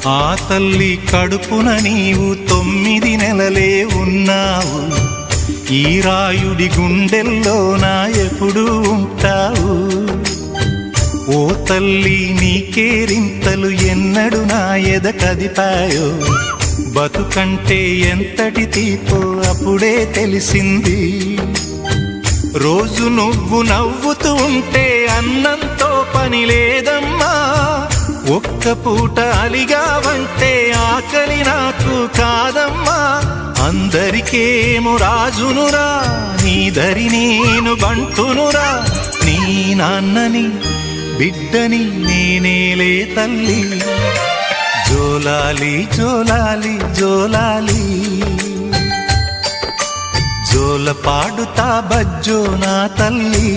ఆ తల్లి కడుపున నీవు 9 నెలలే ఉన్నావు. ఈ రాయుడి గుండెల్లోన ఎప్పుడు ఉంటావు. ఓ తల్లి నీ కేరింతలు ఎన్నడు నా ఎద కదిపాయో. బతుకంటే ఎంతటి తీపో అప్పుడే తెలిసింది. రోజు నువ్వు నవ్వుతూ ఉంటే అన్నంతో పని లేదమ్మా. ఒక్క పూట అలిగావంటే ఆకలి నాకు కాదమ్మా. అందరికేమో రాజునురా, నీ దరి నేను బంటునురా. నీ నాన్నని బిడ్డని నేనేలే తల్లి. జోలాలి జోలాలి జోలాలి, జోల పాడుతా బజ్జో నా తల్లి.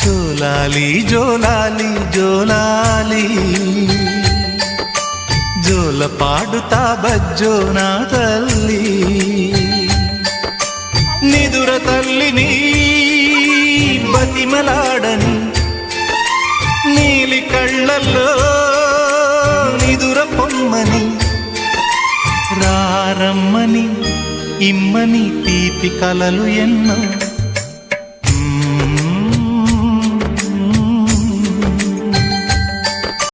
జోలాలి జోలాలి జోలాలి, జోల పాడుతా బజ్జో నా తల్లి. నిదుర తల్లిని బతిమలాడని నీలి కళ్ళల్లో నిదుర పొమ్మని రారమ్మని ఇమ్మని తీపి కలలు ఎన్నో